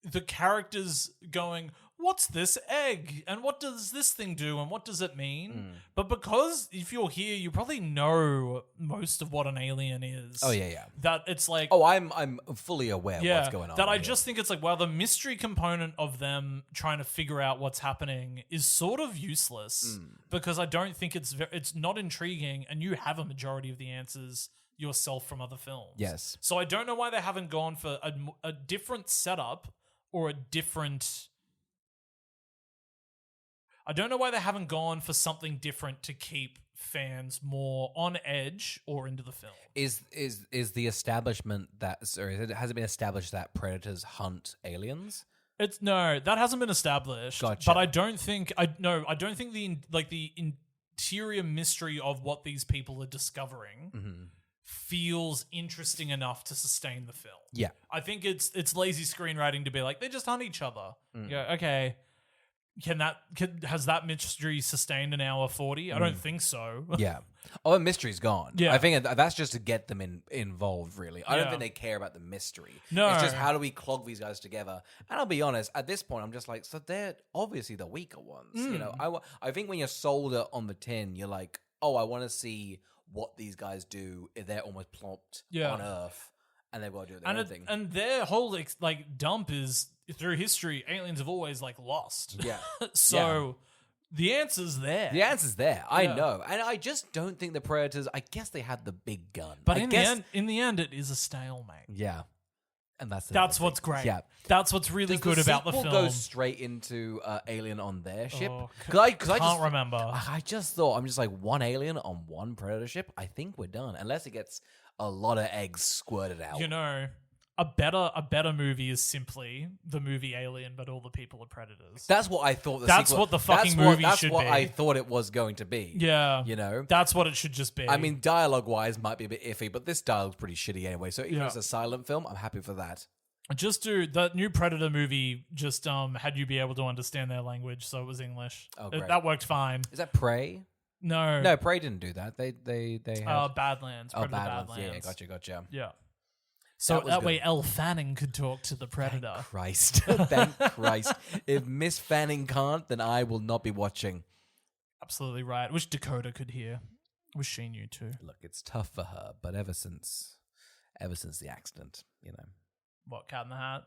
the characters going, what's this egg? And what does this thing do? And what does it mean? But because if you're here, you probably know most of what an alien is. Oh, yeah. That it's like... Oh, I'm fully aware of what's going on. That I just think it's like, well, the mystery component of them trying to figure out what's happening is sort of useless because I don't think it's not intriguing and you have a majority of the answers yourself from other films. Yes. So I don't know why they haven't gone for a different setup or a different... I don't know why they haven't gone for something different to keep fans more on edge or into the film. Is the establishment has it been established that predators hunt aliens? No, that hasn't been established. Gotcha. But I don't think the interior mystery of what these people are discovering feels interesting enough to sustain the film. Yeah. I think it's lazy screenwriting to be like, they just hunt each other. Yeah, okay. Has that mystery sustained an hour 40? I don't think so. Yeah. Oh, the mystery's gone. Yeah. I think that's just to get them involved, really. I don't think they care about the mystery. No. It's just how do we clog these guys together? And I'll be honest, at this point, I'm just like, so they're obviously the weaker ones. I think when you're sold it on the tin, you're like, oh, I want to see what these guys do if they're almost plopped on Earth and they've got to do their own thing. And their whole dump is... Through history, aliens have always lost. Yeah. So the answer's there. The answer's there. I know. And I just don't think the Predators, I guess they had the big gun. But in the end, it is a stalemate. Yeah. And that's what's great. Yeah. That's what's really good about the film. Go straight into Alien on their ship. I can't remember. I just thought, I'm just like, one alien on one Predator ship? I think we're done. Unless it gets a lot of eggs squirted out. A better movie is simply the movie Alien, but all the people are predators. That's what I thought. That's what the fucking movie should be. That's what I thought it was going to be. Yeah, that's what it should just be. I mean, dialogue-wise, might be a bit iffy, but this dialogue's pretty shitty anyway. So even if it's a silent film, I'm happy for that. Just do the new Predator movie. Just had you be able to understand their language, so it was English. Oh, great. That worked fine. Is that Prey? No, Prey didn't do that. They had Badlands. Predator Badlands. Badlands. Yeah, gotcha. Yeah. So that way Elle Fanning could talk to the Predator. Thank Christ. Thank Christ. If Miss Fanning can't, then I will not be watching. Absolutely right. Wish Dakota could hear. Wish she knew too. Look, it's tough for her, but ever since the accident, What, Cat in the Hat?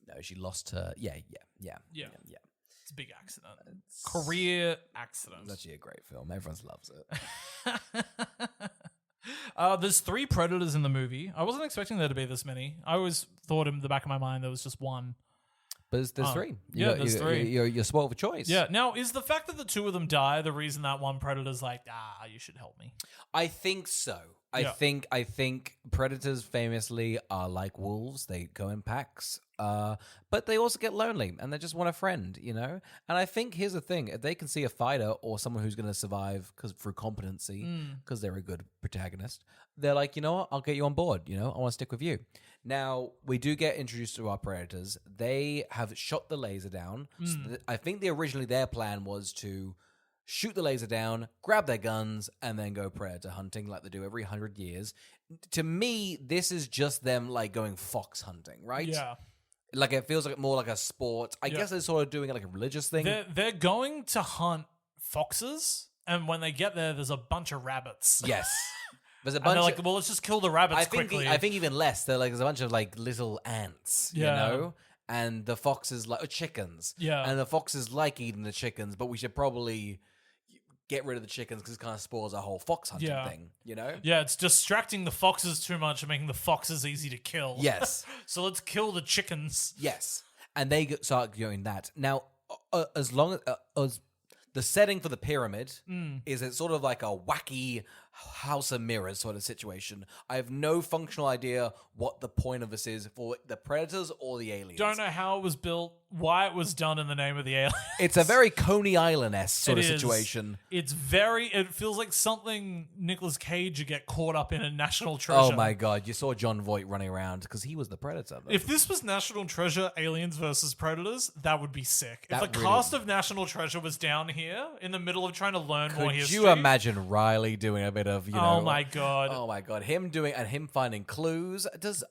No, she lost her. Yeah. It's a big accident. Career accident. It's actually a great film. Everyone loves it. There's 3 Predators in the movie. I wasn't expecting there to be this many. I always thought in the back of my mind there was just one. But there's 3. There's 3. You're spoiled for choice. Yeah. Now, is the fact that the 2 of them die the reason that one Predator's like, you should help me? I think so. I think predators famously are like wolves. They go in packs, but they also get lonely and they just want a friend, you know. And I think here's the thing: if they can see a fighter or someone who's going to survive through competency, because they're a good protagonist, they're like, you know what, I'll get you on board. You know, I want to stick with you. Now we do get introduced to our predators. They have shot the laser down. So I think originally their plan was to shoot the laser down, grab their guns, and then go predator hunting like they do every 100 years. To me, this is just them like going fox hunting, right? Yeah. Like it feels like more like a sport. I guess they're sort of doing it like a religious thing. They're going to hunt foxes, and when they get there, there's a bunch of rabbits. Yes. There's a And bunch they're like, of, well, let's just kill the rabbits quickly. I think even less. There's a bunch of like little ants, you know? And the foxes like chickens. Yeah. And the foxes like eating the chickens, but we should probably get rid of the chickens because it kind of spoils our whole fox hunting thing, you know? Yeah, it's distracting the foxes too much and making the foxes easy to kill. Yes. So let's kill the chickens. Yes. And they start doing that. Now, as long as the setting for the pyramid is it's sort of like a wacky House of Mirrors sort of situation. I have no functional idea what the point of this is for the predators or the aliens. Don't know how it was built, why it was done in the name of the aliens. It's a very Coney Island-esque sort of situation. It feels like something Nicolas Cage would get caught up in National Treasure. Oh my god, you saw John Voight running around because he was the predator. Though. If this was National Treasure, Aliens versus Predators, that would be sick. If That the really- cast of National Treasure was down here in the middle of trying to learn more Could history. you imagine Riley doing a bit of, you know... Oh my god. Oh my god, him doing and him finding clues.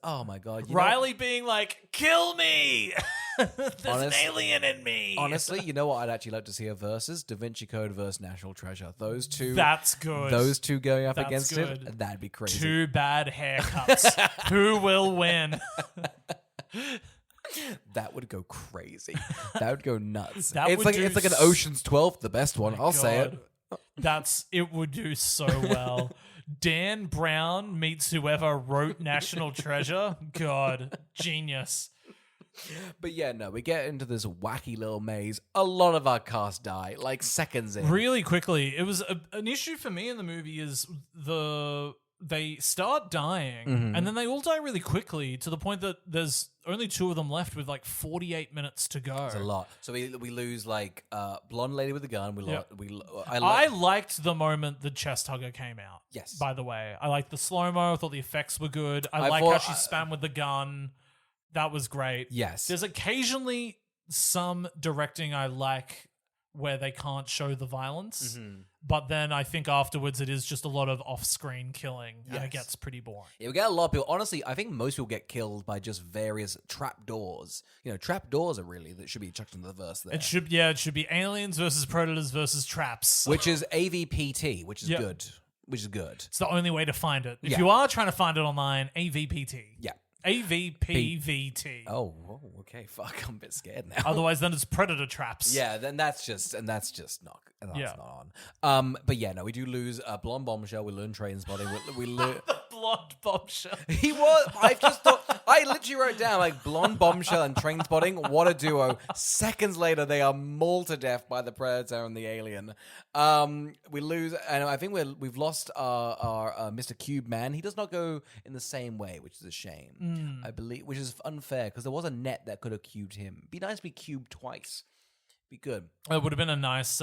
Oh my god, Riley being like, "Kill me! There's an Honest- alien in me." Honestly, you know what I'd actually like to see a versus? Da Vinci Code versus National Treasure. Those two. That's good. Those two going up That's against good. it. That'd be crazy. Two bad haircuts. Who will win? That would go crazy. That would go nuts. That it's would like do it's like an Ocean's 12, the best one. I'll say it. It would do so well. Dan Brown meets whoever wrote National Treasure. God, genius. But yeah, no, we get into this wacky little maze. A lot of our cast die, like seconds in. Really quickly, it was an issue for me in the movie is they start dying and then they all die really quickly to the point that there's only two of them left with like 48 minutes to go. It's a lot. So we lose like blonde lady with the gun. I liked the moment the chest hugger came out. Yes. By the way, I liked the slow mo. I thought the effects were good. I like thought- how she spam with the gun. That was great. Yes. There's occasionally some directing I like where they can't show the violence, but then I think afterwards it is just a lot of off-screen killing, and it gets pretty boring. Yeah, we get a lot of people. Honestly, I think most people get killed by just various trap doors. You know, trap doors are really that should be chucked into the verse there. It should be aliens versus predators versus traps. Which is AVPT, which is Yeah. good. Which is good. It's the only way to find it. If Yeah. you are trying to find it online, AVPT. Yeah. AVPVT. Oh, whoa, okay. Fuck, I'm a bit scared now. Otherwise, then it's predator traps. Yeah, then that's just not. That's Yeah. not on. But yeah, no, we do lose a blonde bombshell. We learn train spotting. We lose. The blonde bombshell. He was. I just thought. I literally wrote down like blonde bombshell and train spotting. What a duo! Seconds later, they are mauled to death by the predator and the alien. We lose, and I think we've lost our Mr. Cube Man. He does not go in the same way, which is a shame. I believe, which is unfair because there was a net that could have cubed him. Be nice to be cubed twice. Be good. It would have been a nice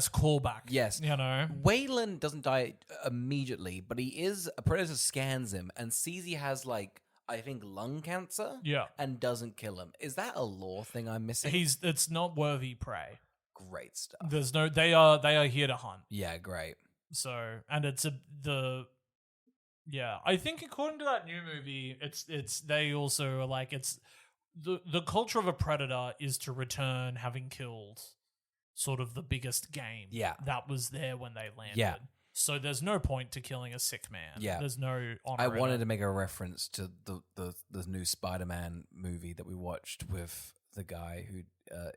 callback. Yes. You know? Waylon doesn't die immediately, but a predator scans him and sees he has like, I think, lung cancer. Yeah. And doesn't kill him. Is that a lore thing I'm missing? It's not worthy prey. Great stuff. They are here to hunt. Yeah, great. So, and I think according to that new movie, it's they also are like it's the culture of a predator is to return having killed sort of the biggest game. Yeah. That was there when they landed. Yeah. So there's no point to killing a sick man. Yeah. There's no honor. I in wanted it. to make a reference to the new Spider-Man movie that we watched with the guy who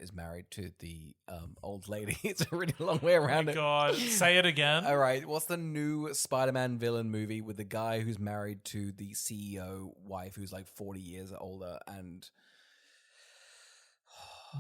is married to the old lady. It's a really long way around Oh it. God, say it again. All right, what's the new Spider-Man villain movie with the guy who's married to the CEO wife who's like 40 years older and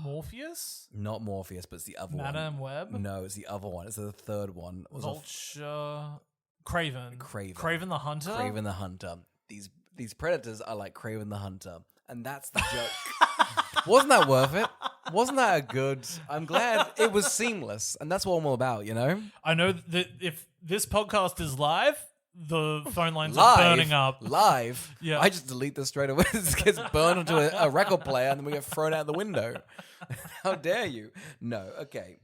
Morpheus? not Morpheus, but it's the other one. Madame Web? No, it's the other one. It's the third one. It was Vulture? Craven. Craven the Hunter? Craven the Hunter. These predators are like Craven the Hunter. And that's the joke. Wasn't that worth it? Wasn't that a good... I'm glad it was seamless. And that's what I'm all about, you know? I know that if this podcast is live, the phone lines are burning up. Live? Yeah. I just delete this straight away. This gets burned onto a record player and then we get thrown out the window. How dare you? No, okay.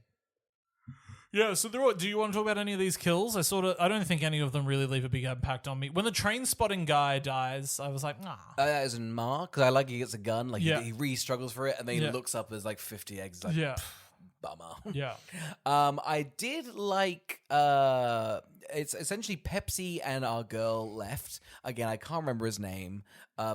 Yeah, so do you want to talk about any of these kills? I don't think any of them really leave a big impact on me. When the train spotting guy dies, I was like, nah. That is in Mark, because I like he gets a gun, like Yeah. he really struggles for it, and then he looks up, there's like 50 eggs, like, Yeah. bummer. Yeah. I did like, it's essentially Pepsi and our girl left. Again, I can't remember his name.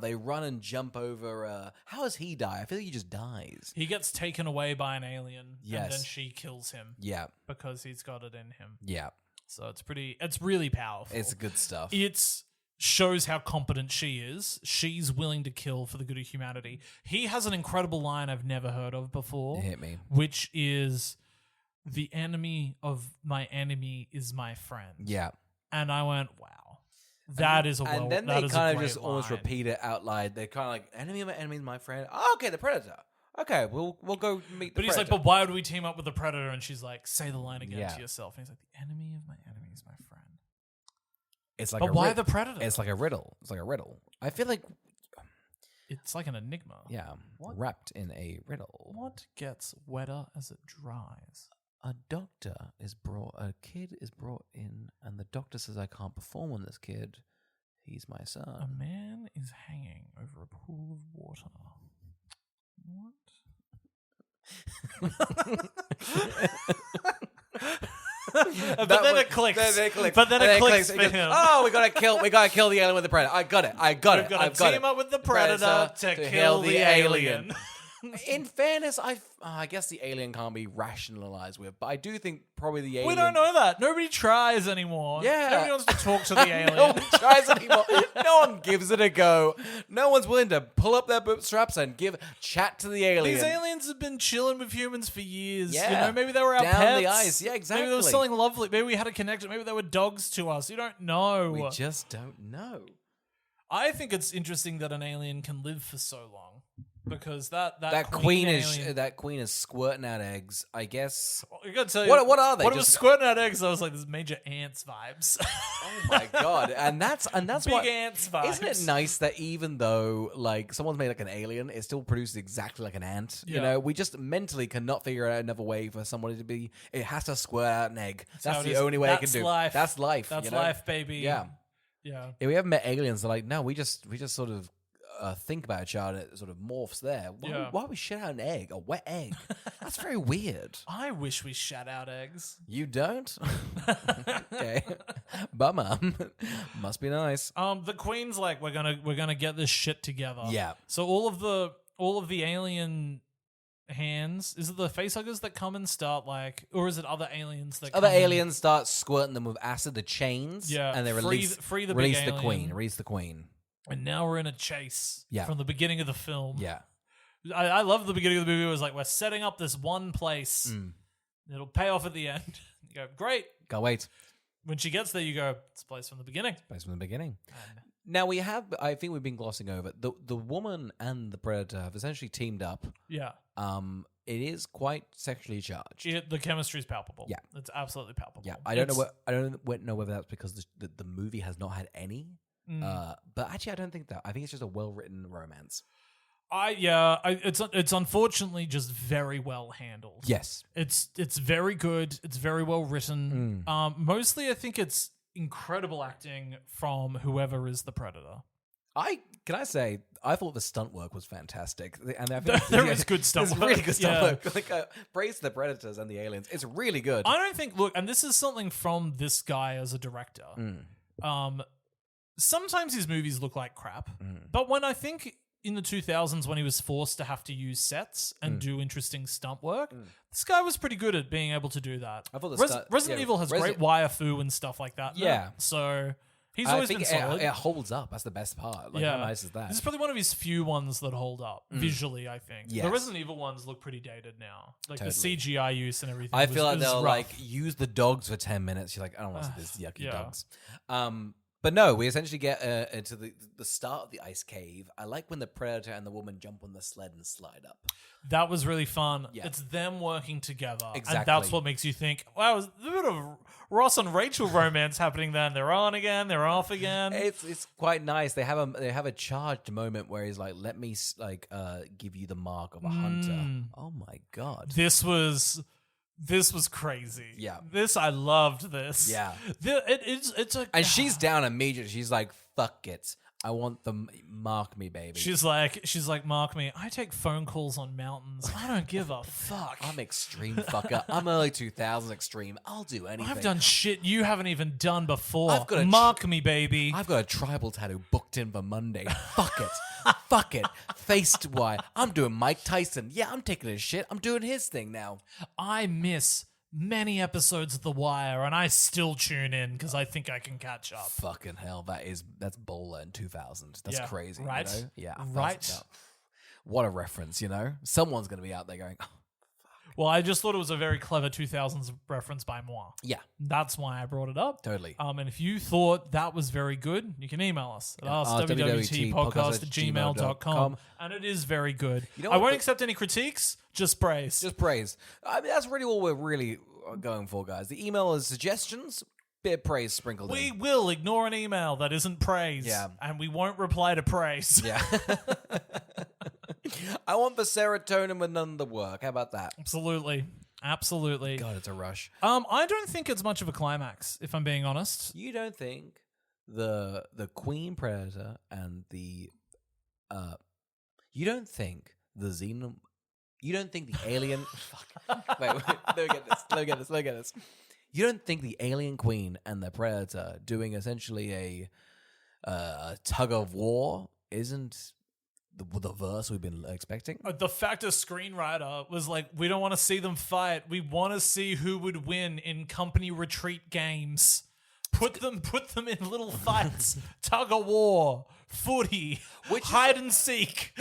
They run and jump over, how does he die? I feel like he just dies. He gets taken away by an alien, Yes. and then she kills him. Yeah. Because he's got it in him. Yeah. So it's really powerful. It's good stuff. It shows how competent she is. She's willing to kill for the good of humanity. He has an incredible line I've never heard of before. Hit me. Which is, the enemy of my enemy is my friend. Yeah. And I went, wow. That is a well. And then that they is kind a of just great almost line. repeat it out loud. They're kind of like, enemy of my enemy is my friend. Oh, okay, the predator. Okay, we'll go meet the But he's like, predator. but why would we team up with the predator? And she's like, say the line again Yeah. to yourself. And he's like, the enemy of my enemy is my friend. It's like But why the predator? It's like a riddle. It's like a riddle. I feel like, It's like an enigma. yeah, What? wrapped in a riddle. What gets wetter as it dries? A kid is brought in, and the doctor says, I can't perform on this kid. He's my A son. man is hanging over a pool of water. What? But then it clicks. But then it clicks for him. Oh, we gotta kill the alien with the predator. I got it. We've got to team up with the predator to kill the alien. In fairness, I guess the alien can't be rationalized with, but I do think probably the alien. We don't know that. Nobody tries anymore. Yeah. Nobody wants to talk to the alien. No one tries anymore. No one gives it a go. No one's willing to pull up their bootstraps and chat to the alien. These aliens have been chilling with humans for years. Yeah. You know, maybe they were our Down pets. the ice. Yeah, exactly. Maybe they were selling lovely. Maybe we had a connection. Maybe they were dogs to us. You don't know. We just don't know. I think it's interesting that an alien can live for so long. Because that queen alien, is squirting out eggs. I guess. I gotta tell you, What are they? When it was squirting out eggs, I was like, "There's major ants vibes." Oh my god! And that's big what. ants vibes. Isn't it nice that even though like someone's made like an alien, it still produces exactly like an ant? You Yeah. know, we just mentally cannot figure out another way for somebody to be. It has to squirt out an egg. how That's it the is. only way That's it can do. life. That's life. That's you know? life, baby. Yeah. Yeah. If we haven't met aliens, they're like, no, we just sort of think about each other, and it sort of morphs there. Why we shit out an egg, a wet egg? That's very weird. I wish we shat out eggs. You don't? Okay, bummer. Must be nice. The queen's like, we're gonna get this shit together. Yeah. So all of the alien hands, is it the facehuggers that come and start like, or is it other aliens that Other come in? aliens start squirting them with acid, the chains, Yeah, and they free the release big the queen. alien. Release the queen. And now we're in a chase. Yeah. From the beginning of the film. Yeah. I love the beginning of the movie. It was like, we're setting up this one place. Mm. It'll pay off at the end. You go, great. Can't wait. When she gets there, you go, it's a place from the beginning. Based from the beginning. Now I think we've been glossing over the woman and the predator have essentially teamed up. Yeah. It is quite sexually charged. The chemistry is palpable. Yeah. It's absolutely palpable. Yeah, I don't know whether that's because the movie has not had any. But actually, I don't think that. I think it's just a well-written romance. It's unfortunately just very well handled. Yes, It's very good. It's very well written. Mostly, I think it's incredible acting from whoever is the predator. I thought the stunt work was fantastic, and I think There is good stunt there's work. really good stunt Yeah. work. Like praise to the predators and the aliens. It's really good. I don't think. Look, and this is something from this guy as a director. Sometimes his movies look like crap, but when I think in the 2000s when he was forced to have to use sets and do interesting stunt work, this guy was pretty good at being able to do that. I thought Resident Evil has great wire fu and stuff like that. Yeah. So He's I always think been solid. it holds up. That's the best part. Like, how nice is that? This is probably one of his few ones that hold up visually, I think. Yes. The Resident Evil ones look pretty dated now. Like Totally. the CGI use and everything. I feel like they'll rough. like use the dogs for 10 minutes. You're like, I don't want to see this yucky Yeah. dogs. But no, we essentially get into the start of the ice cave. I like when the predator and the woman jump on the sled and slide up. That was really fun. Yeah. It's them working together. Exactly. And that's what makes you think, wow, there's a bit of Ross and Rachel romance happening then. They're on again, they're off again. It's quite nice. They have a charged moment where he's like, "Let me give you the mark of a hunter." Oh my god! This was crazy. Yeah. I loved this. Yeah. It's a And she's down immediately. She's like, "Fuck it, I want them. Mark me, baby." She's like, mark me. I take phone calls on mountains. I don't give a fuck. I'm extreme fucker. I'm early 2000s extreme. I'll do anything. I've done shit you haven't even done before. I've got a mark me, baby. I've got a tribal tattoo booked in for Monday. Fuck it. Fuck it. Faced wide. I'm doing Mike Tyson. Yeah, I'm taking his shit. I'm doing his thing now. I miss many episodes of The Wire, and I still tune in because I think I can catch up. Fucking hell, that's Bowler in 2000. That's crazy, right? You know? Yeah, Right. What a reference, you know? Someone's going to be out there going, oh. Well, I just thought it was a very clever 2000s reference by moi. Yeah, That's why I brought it up. totally. And if you thought that was very good, you can email us at askwwwtpodcast@gmail.com. and it is very good. You know I what won't the- accept any critiques, just praise. Just praise. I mean, that's really all we're really going for, guys. The email is suggestions, bit of praise sprinkled We in. will ignore an email that isn't praise. Yeah. And we won't reply to praise. Yeah. I want the serotonin with none of the work. How about that? Absolutely. God, it's a rush. I don't think it's much of a climax, if I'm being honest. You don't think the queen predator and the you don't think the xenom you don't think the alien fuck. Wait, let me get this. You don't think the alien queen and the predator doing essentially a tug of war isn't the verse we've been expecting? The fact a screenwriter was like, we don't want to see them fight. We want to see who would win in company retreat games. Put them in little fights, tug of war, footy, hide and seek.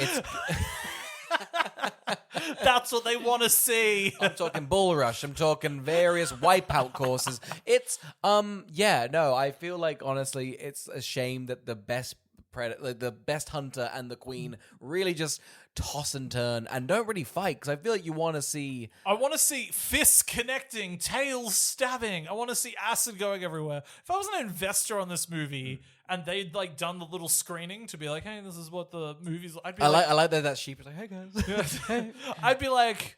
That's what they want to see. I'm talking bull rush. I'm talking various wipeout courses. It's I feel like honestly, it's a shame that the best the best hunter and the queen really just toss and turn and don't really fight, because I feel like you want to see. I want to see fists connecting, tails stabbing. I want to see acid going everywhere. If I was an investor on this movie and they'd like done the little screening to be like, hey, this is what the movie's like, I'd be I like that sheep is like, hey guys. hey. I'd be like,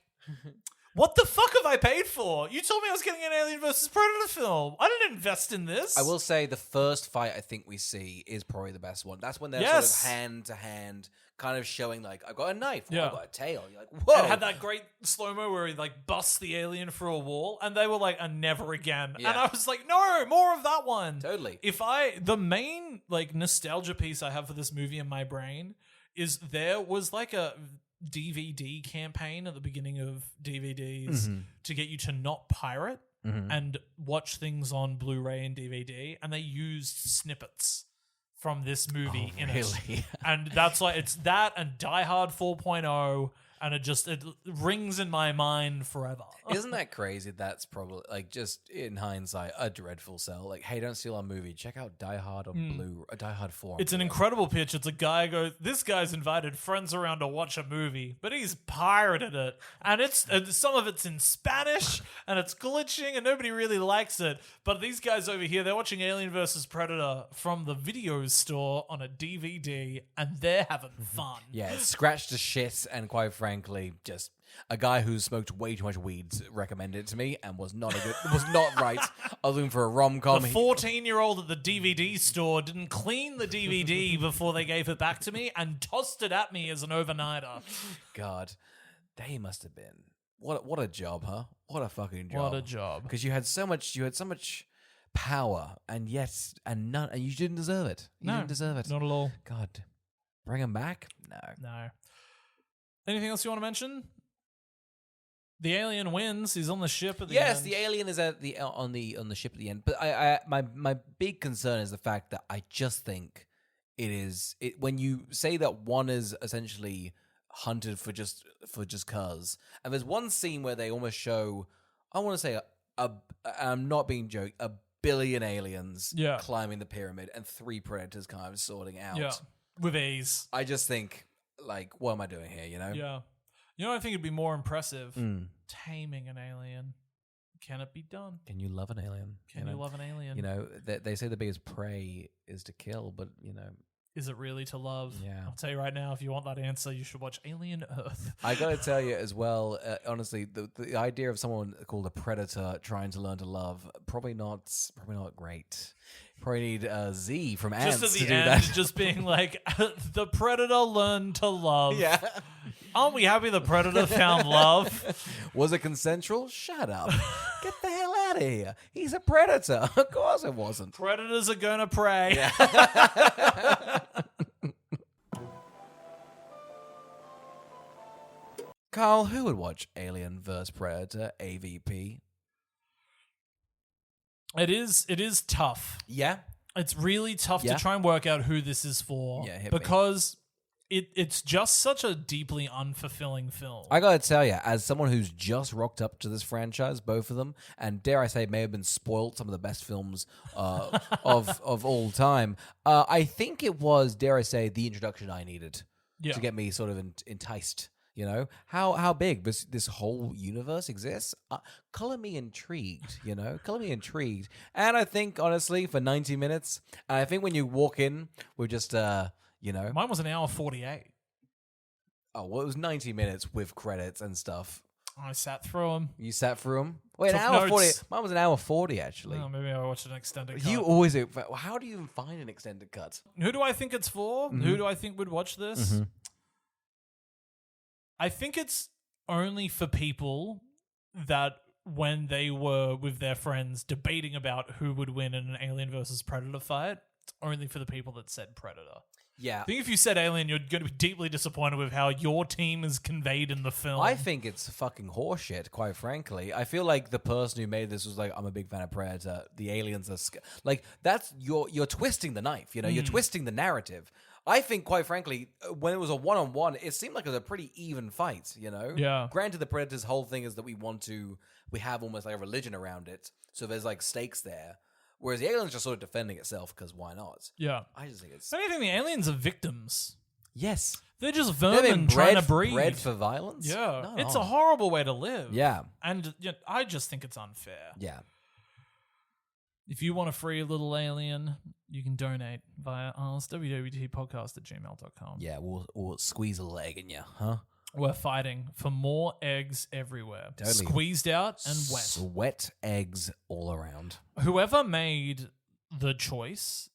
what the fuck have I paid for? You told me I was getting an Alien vs. Predator film. I didn't invest in this. I will say the first fight I think we see is probably the best one. That's when they're Yes. sort of hand to hand, kind of showing like, I've got a knife, Yeah. I've got a tail. You're like, whoa. And it had that great slow-mo where he like busts the alien through a wall, and they were like, never again. Yeah. And I was like, no, more of that one. Totally. The main like nostalgia piece I have for this movie in my brain is there was like a DVD campaign at the beginning of DVDs to get you to not pirate and watch things on Blu-ray and DVD, and they used snippets from this movie in it. Really? And that's like, it's that and Die Hard 4.0, and it rings in my mind forever. Isn't that crazy? That's probably like, just in hindsight, a dreadful sell. Like, hey, don't steal our movie. Check out Die Hard on Die Hard 4. It's an incredible pitch. It's a guy this guy's invited friends around to watch a movie, but he's pirated it. And some of it's in Spanish, and it's glitching, and nobody really likes it. But these guys over here, they're watching Alien vs. Predator from the video store on a DVD, and they're having fun. Yeah, it's scratched to shit, and quite frankly, just a guy who smoked way too much weed recommended it to me and was not right. I was looking for a rom-com. The 14-year-old at the DVD store didn't clean the DVD before they gave it back to me and tossed it at me as an overnighter. God, they must have been. What a job, huh? What a fucking job. What a job. Because you had so much power, and you didn't deserve it. You didn't deserve it. Not at all. God, bring him back? No. No. Anything else you want to mention? The alien wins. He's on the ship at the Yes, end. the alien is at the on the ship at the end. But my big concern is the fact that I just think when you say that one is essentially hunted for just cause, and there's one scene where they almost show, I want to say I'm not being joking, 1 billion aliens climbing the pyramid and 3 predators kind of sorting out. Yeah, with ease. I just think, like, what am I doing here? You know? Yeah. You know, I think it'd be more impressive taming an alien. Can it be done? Can you love an alien? Can you love an alien? You know, they say the biggest prey is to kill, but you know, is it really to love? Yeah. I'll tell you right now, if you want that answer, you should watch Alien Earth. I gotta tell you as well, honestly, the idea of someone called a predator trying to learn to love, probably not great. Probably need Z from Ants just at to the do end, that. just being like, the predator learned to love. Yeah. Aren't we happy the predator found love? Was it consensual? Shut up. Get the hell out of here. He's a predator. Of course it wasn't. Predators are gonna prey. Yeah. Carl, who would watch Alien vs. Predator AVP? It is tough. Yeah. It's really tough Yeah. to try and work out who this is for. Yeah, hit me. because it's just such a deeply unfulfilling film. I gotta tell you, as someone who's just rocked up to this franchise, both of them, and dare I say, may have been spoiled some of the best films of all time. I think it was, dare I say, the introduction I needed to get me sort of enticed. You know how big this whole universe exists. Color me intrigued. You know, color me intrigued. And I think honestly, for 90 minutes, I think when you walk in with just you know, Mine was an hour 48. oh well, it was 90 minutes with credits and stuff. I sat through them. You sat through them. Wait, an Took hour 40. notes. Mine was an hour 40 actually. Oh, maybe I watched an extended cut. You always. How do you even find an extended cut? Who do I think it's for? Who do I think would watch this? I think it's only for people that when they were with their friends debating about who would win in an Alien versus Predator fight, it's only for the people that said Predator. Yeah. I think if you said Alien, you're going to be deeply disappointed with how your team is conveyed in the film. I think it's fucking horseshit, quite frankly. I feel like the person who made this was like, I'm a big fan of Predator. The aliens are... like, that's... You're twisting the knife, you know? You're twisting the narrative. I think, quite frankly, when it was a one-on-one, it seemed like it was a pretty even fight, you know? Yeah. Granted, the Predator's whole thing is that we have almost like a religion around it, so there's like stakes there. Whereas the alien's just sort of defending itself, because why not? Yeah. I just think it's... I don't think the aliens are victims. Yes. They're just They've vermin been trying to breed. bred for violence? Yeah. No. It's a horrible way to live. Yeah. And I just think it's unfair. Yeah. If you want a free little alien, you can donate via us, www.tpodcast@gmail.com. Yeah, we'll squeeze a leg in you, huh? We're fighting for more eggs everywhere. Totally. Squeezed out and wet. Sweat eggs all around. Whoever made the choice,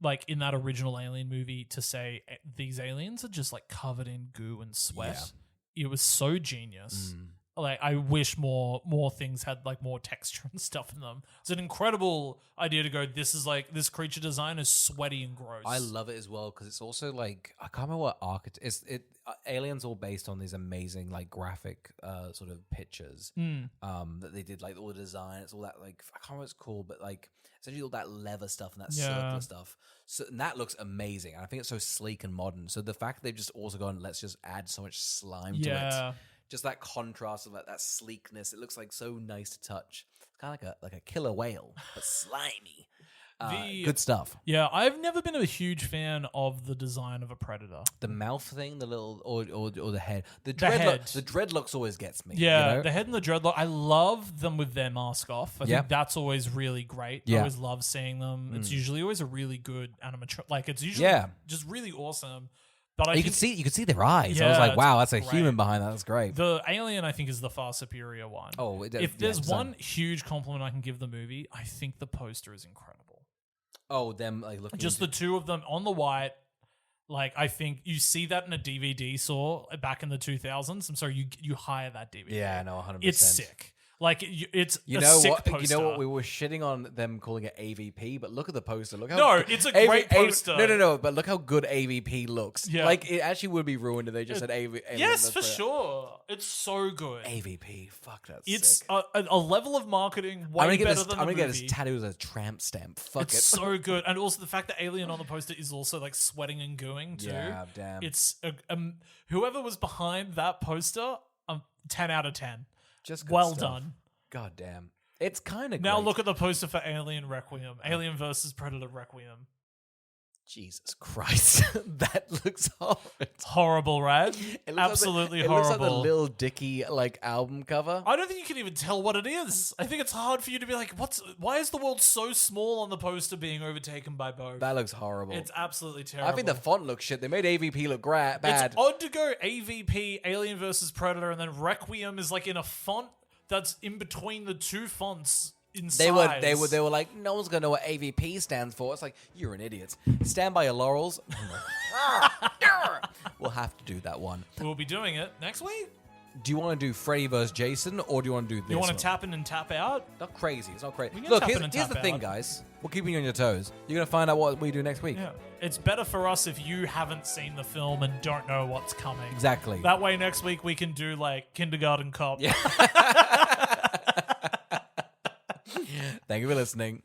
like in that original Alien movie, to say these aliens are just like covered in goo and sweat, it was so genius. Like, I wish more things had like more texture and stuff in them. It's an incredible idea to go, this is like, this creature design is sweaty and gross. I love it as well because it's also like, I can't remember what Alien's all based on these amazing like graphic sort of pictures that they did, like all the design. It's all that like, I can't remember what it's called, but like essentially all that leather stuff and that circular stuff. So and that looks amazing. And I think it's so sleek and modern. So the fact that they've just also gone, let's just add so much slime to it. Just that contrast of that sleekness. It looks like so nice to touch. It's kind of like a killer whale, but slimy. Good stuff. Yeah, I've never been a huge fan of the design of a predator. The mouth thing, the little or the head. The dreadlocks always gets me. Yeah, you know? the head and the dreadlock. I love them with their mask off. I think that's always really great. I Yeah. always love seeing them. It's usually always a really good animatronic. Like, it's usually just really awesome. But you could see their eyes. I was like, wow, that's a human behind that. That's great. The alien, I think, is the far superior one. Oh, if there's one huge compliment I can give the movie, I think the poster is incredible. Oh, them like looking just the two of them on the white. Like, I think you see that in a DVD store back in the 2000s. I'm sorry, you hire that DVD. Yeah, no, 100%. It's sick. Like it's You a know sick what? poster. You know what? We were shitting on them calling it AVP, but look at the poster. Look how No, it's a great poster. No. But look how good AVP looks. Yeah. Like it actually would be ruined if they just said AVP. Yes, for sure. It's so good. AVP. Fuck, that's It's sick. a level of marketing way I'm gonna better get this. than I'm the gonna movie. get this tattooed as a tramp stamp. Fuck It's it. so good, and also the fact that Alien on the poster is also like sweating and gooing too. Yeah, damn. It's whoever was behind that poster, 10 out of 10. Just good Well stuff. done. God damn. It's kind of Now great. look at the poster for Alien Requiem, Alien versus Predator Requiem. Jesus Christ, that looks horrible. It's horrible, right? It looks Absolutely like the, horrible. It looks like the Lil Dicky like album cover. I don't think you can even tell what it is. I think it's hard for you to be like, why is the world so small on the poster being overtaken by both? That looks horrible. It's absolutely terrible. I think the font looks shit. They made AVP look bad. It's odd to go AVP, Alien versus Predator, and then Requiem is like in a font that's in between the two fonts in They size. were like, no one's gonna know what AVP stands for. It's like, you're an idiot. Stand by your laurels. We'll have to do that one. We'll be doing it next week. Do you want to do Freddy vs. Jason, or do you want to do this? You want one? to tap in and tap out? Not crazy. It's not crazy. We can Look, tap in here's, and here's tap the thing, out. guys. We're keeping you on your toes. You're gonna find out what we do next week. Yeah. It's better for us if you haven't seen the film and don't know what's coming. Exactly. That way next week we can do like Kindergarten Cop. Yeah. Thank you for listening.